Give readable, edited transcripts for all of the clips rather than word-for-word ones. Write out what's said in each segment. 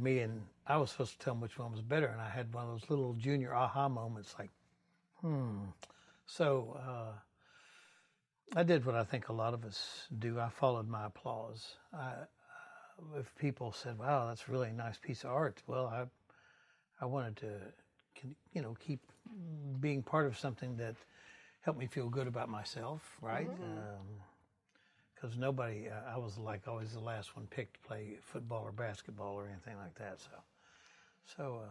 me, and I was supposed to tell them which one was better, and I had one of those little junior aha moments, like, So I did what I think a lot of us do. I followed my applause. If people said, "Wow, that's a really nice piece of art," well, I wanted to, keep being part of something that helped me feel good about myself, right? Because nobody, I was like always the last one picked to play football or basketball or anything like that. So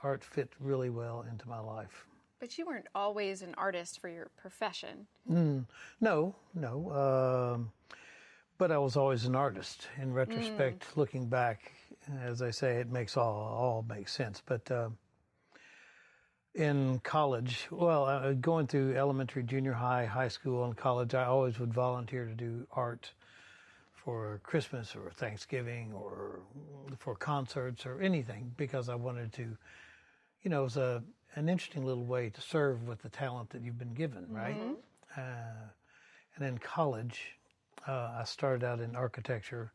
art fit really well into my life. But you weren't always an artist for your profession. No. But I was always an artist. In retrospect, looking back, as I say, it makes all makes sense. But in college, going through elementary, junior high, high school, and college, I always would volunteer to do art for Christmas or Thanksgiving or for concerts or anything, because I wanted to, it was an interesting little way to serve with the talent that you've been given, right? And in college, I started out in architecture,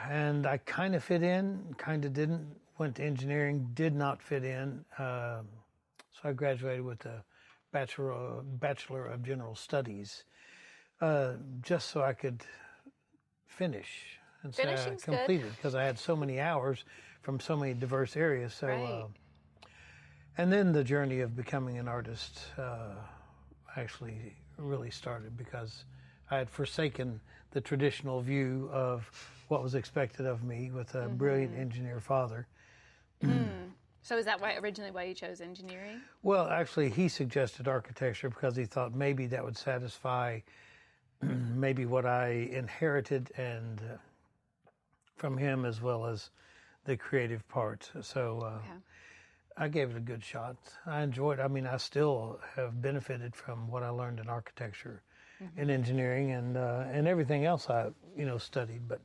and I kind of fit in, kind of didn't. Went to engineering, did not fit in. So I graduated with a Bachelor of General Studies, just so I could finish and say I completed, because I had so many hours from so many diverse areas. So, and then the journey of becoming an artist actually really started, because I had forsaken the traditional view of what was expected of me with a brilliant engineer father. So is that originally why you chose engineering? Well, actually, he suggested architecture because he thought maybe that would satisfy maybe what I inherited and from him, as well as the creative part. So I gave it a good shot. I enjoyed it. I mean, I still have benefited from what I learned in architecture, in engineering, and everything else I studied. But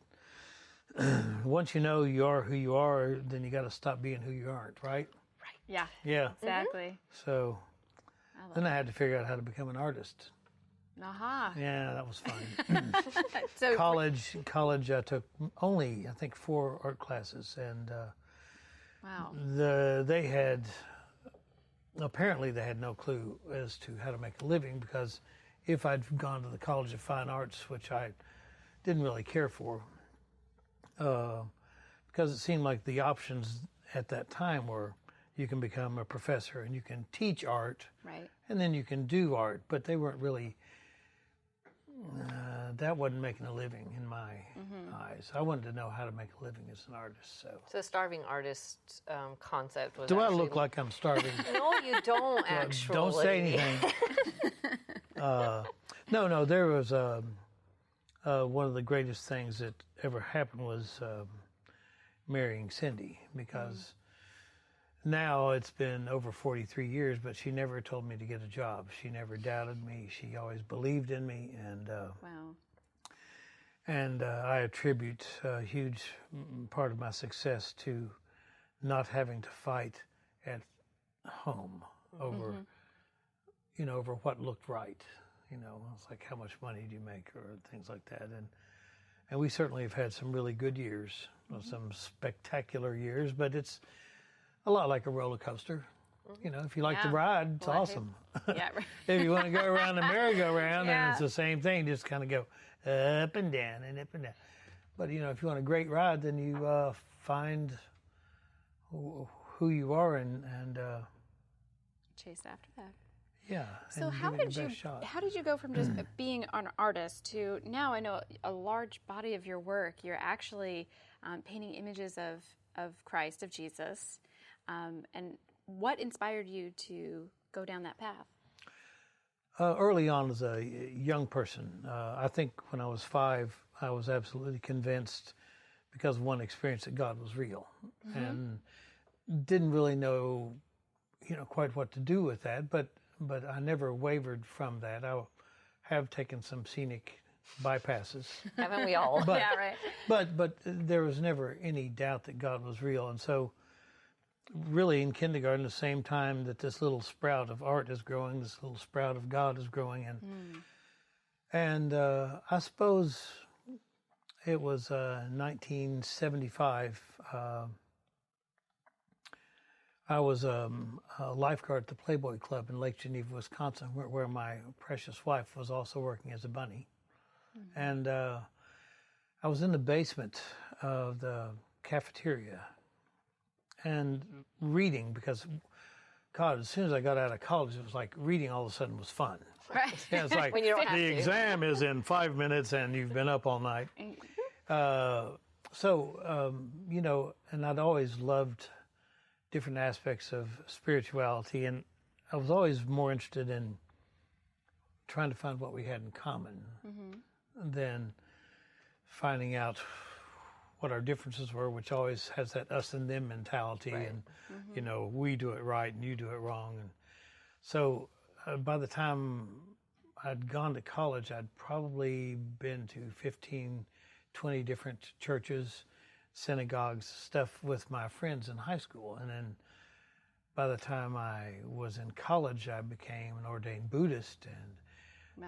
once you know you are who you are, then you got to stop being who you aren't, right? Right. Yeah. Exactly. So then I had to figure out how to become an artist. Yeah, that was fun. So college, I took only, I think, 4 art classes, and wow. They had no clue as to how to make a living, because if I'd gone to the College of Fine Arts, which I didn't really care for, because it seemed like the options at that time were you can become a professor and you can teach art, right, and then you can do art, but they weren't really, that wasn't making a living in my eyes. I wanted to know how to make a living as an artist. So the starving artist concept was. Do I look like I'm starving? No, you don't actually. Don't say anything. No, there was one of the greatest things that ever happened was marrying Cindy, because now it's been over 43 years, but she never told me to get a job. She never doubted me. She always believed in me, and wow. And I attribute a huge part of my success to not having to fight at home over, over what looked right. It's like, how much money do you make, or things like that. And we certainly have had some really good years, some spectacular years, but it's a lot like a roller coaster. If you like to ride, it's awesome. Yeah, right. If you want to go around the merry-go-round, then it's the same thing. Just kind of go up and down and up and down. But, if you want a great ride, then you find who you are and chase after that. Yeah. So how did you go from just being an artist to now? I know a large body of your work, you're actually painting images of Christ, of Jesus. And what inspired you to go down that path? Early on as a young person, I think when I was 5, I was absolutely convinced, because of one experience, that God was real, and didn't really know, quite what to do with that. But I never wavered from that. I have taken some scenic bypasses. Haven't we all? But, yeah, right. But there was never any doubt that God was real. And so really in kindergarten, the same time that this little sprout of art is growing, this little sprout of God is growing. And I suppose it was 1975. I was a lifeguard at the Playboy Club in Lake Geneva, Wisconsin, where my precious wife was also working as a bunny. Mm-hmm. And I was in the basement of the cafeteria and reading because, God, as soon as I got out of college, it was like reading all of a sudden was fun. Right. Yeah, it's like When you don't have the to. exam is in 5 minutes and you've been up all night. You know, and I'd always loved different aspects of spirituality, and I was always more interested in trying to find what we had in common than finding out what our differences were, which always has that us and them mentality, and you know, we do it right and you do it wrong. And so by the time I'd gone to college, I'd probably been to 15, 20 different churches, synagogues, stuff with my friends in high school. And then by the time I was in college, I became an ordained Buddhist.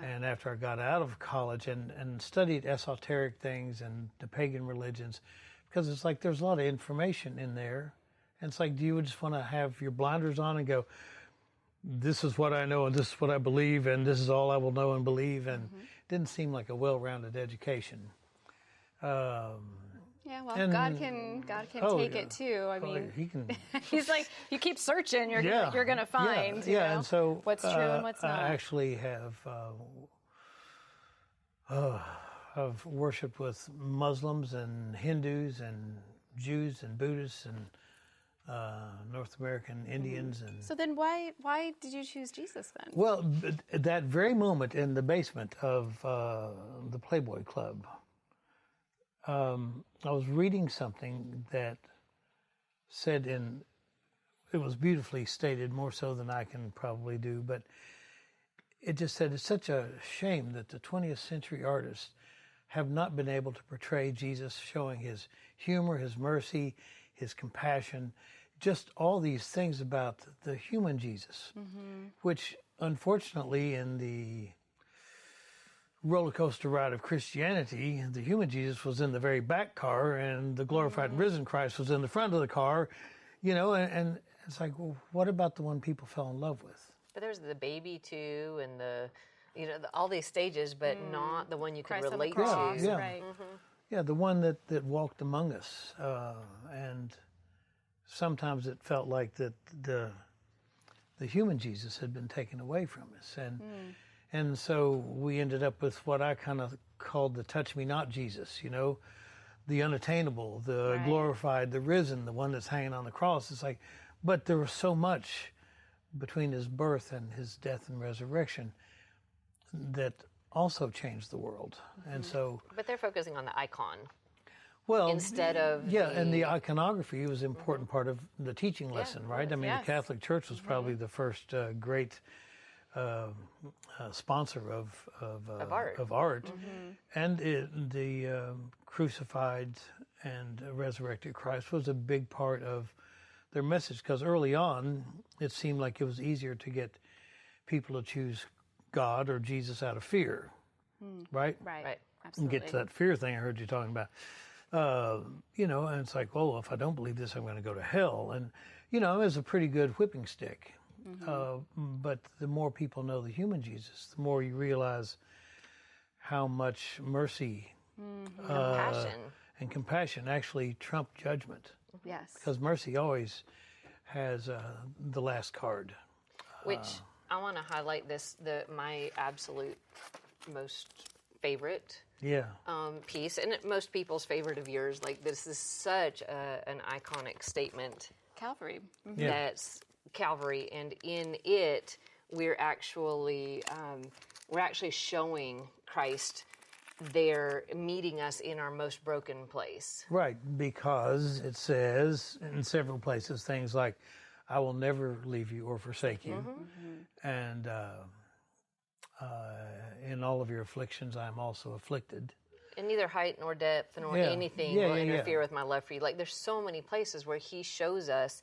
And after I got out of college and studied esoteric things and the pagan religions, because it's like there's a lot of information in there. And it's like, do you just want to have your blinders on and go, this is what I know and this is what I believe and this is all I will know and believe? And it didn't seem like a well-rounded education. Yeah, well, God can take it too. I mean, He can. He's like, you keep searching, you're gonna find. You know, and so what's true and what's not. I actually have I've worshipped with Muslims and Hindus and Jews and Buddhists and North American Indians. And so then, why did you choose Jesus then? well, at that very moment in the basement of the Playboy Club, I was reading something that said it was beautifully stated, more so than I can probably do, but it just said it's such a shame that the 20th century artists have not been able to portray Jesus showing his humor, his mercy, his compassion, just all these things about the human Jesus, which unfortunately in the roller coaster ride of Christianity, the human Jesus was in the very back car and the glorified and risen Christ was in the front of the car, you know, and it's like, well, what about the one people fell in love with? But there's the baby too, and all these stages, but not the one you could Christ on the relate cross, to. Yeah. right? Yeah, the one that walked among us, and sometimes it felt like that the human Jesus had been taken away from us, and so we ended up with what I kind of called the touch me not Jesus, you know, the unattainable, the glorified, the risen, the one that's hanging on the cross. It's like, but there was so much between his birth and his death and resurrection that also changed the world. And so, But they're focusing on the icon. well, Instead of and the iconography was an important part of the teaching lesson, right? I mean, Yes. the Catholic Church was probably the first great sponsor of art. And the crucified and resurrected Christ was a big part of their message, because early on it seemed like it was easier to get people to choose God or Jesus out of fear, right? Right. Right. And Absolutely. get to that fear thing I heard you talking about. You know, and it's like, well, if I don't believe this, I'm going to go to hell. And, you know, it was a pretty good whipping stick. But the more people know the human Jesus, the more you realize how much mercy compassion. and compassion actually trump judgment. Yes. Because mercy always has the last card. Which I want to highlight my absolute most favorite piece, and most people's favorite of yours. Like, this is such an iconic statement. Calvary. That's Calvary, and in it we're actually showing Christ there meeting us in our most broken place. Right, because it says in several places things like, I will never leave you or forsake you. And in all of your afflictions, I am also afflicted. And neither height nor depth nor anything will interfere with my love for you. Like, there's so many places where he shows us.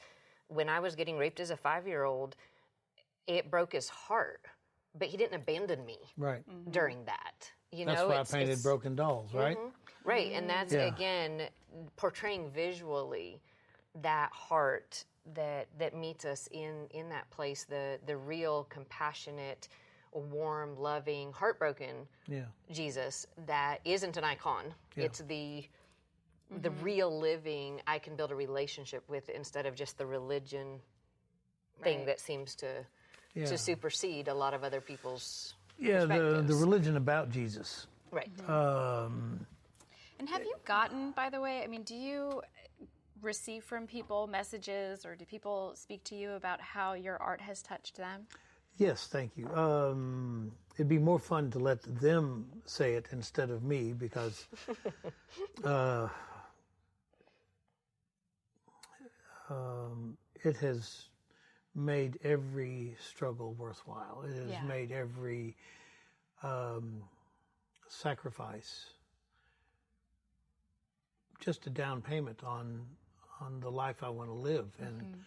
When I was getting raped as a 5-year-old, it broke his heart, but he didn't abandon me Right. during that. That's why I painted broken dolls, right? Mm-hmm. Right, and that's, again, portraying visually that heart that meets us in that place, the real, compassionate, warm, loving, heartbroken Jesus that isn't an icon. It's the real living, I can build a relationship with instead of just the religion thing that seems to supersede a lot of other people's perspectives. The religion about Jesus. Right. And have you gotten, by the way, I mean, do you receive from people messages, or do people speak to you about how your art has touched them? Yes, thank you. It'd be more fun to let them say it instead of me, because it has made every struggle worthwhile. It has made every sacrifice just a down payment on the life I want to live. And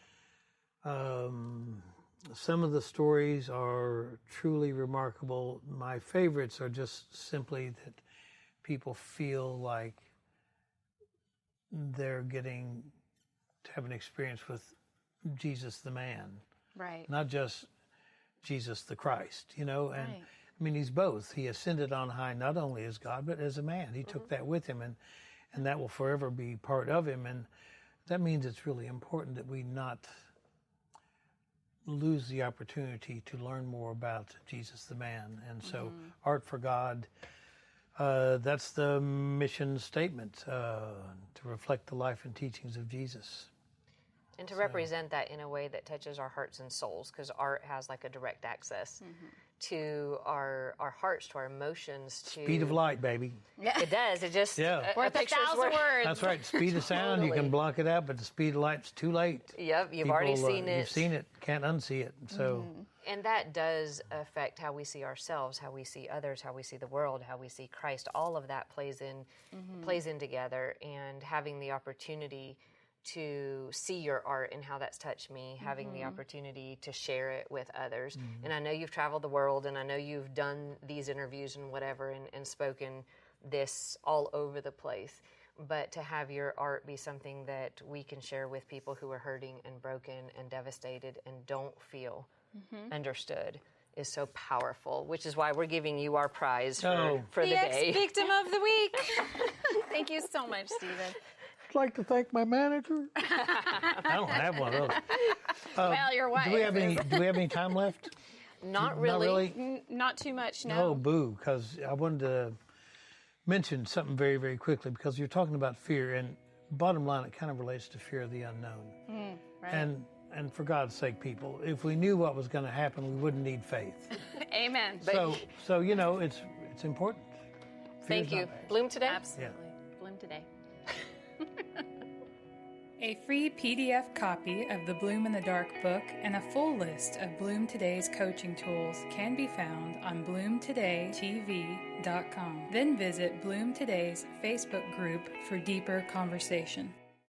some of the stories are truly remarkable. My favorites are just simply that people feel like they're getting to have an experience with Jesus the man. Right. Not just Jesus the Christ, and I mean, he's both. He ascended on high not only as God, but as a man. He took that with him, and that will forever be part of him. And that means it's really important that we not lose the opportunity to learn more about Jesus the man. And so Art for God, that's the mission statement, to reflect the life and teachings of Jesus. And to represent that in a way that touches our hearts and souls, because art has like a direct access to our hearts, to our emotions. To Speed of light, baby. It does. It just worth 1,000 words. That's right. Speed of sound, you can block it out, but the speed of light's too late. Yep, you've already seen it. You've seen it. Can't unsee it. So. And that does affect how we see ourselves, how we see others, how we see the world, how we see Christ. All of that plays in together, and having the opportunity to see your art and how that's touched me, having the opportunity to share it with others. And I know you've traveled the world, and I know you've done these interviews and whatever, and spoken this all over the place. But to have your art be something that we can share with people who are hurting and broken and devastated and don't feel understood is so powerful, which is why we're giving you our prize for the day. The ex-victim of the week. Thank you so much, Stephen. I'd like to thank my manager. I don't have one of those. Well, your wife. Do we have any time left? Not really. Not too much, no. Oh, boo, because I wanted to mention something very, very quickly, because you're talking about fear, and bottom line, it kind of relates to fear of the unknown. Right. And for God's sake, people, if we knew what was going to happen, we wouldn't need faith. Amen. So it's important. Thank you. Bloom today? Absolutely. Bloom today. A free PDF copy of the Bloom in the Dark book and a full list of Bloom Today's coaching tools can be found on bloomtodaytv.com. Then visit Bloom Today's Facebook group for deeper conversation.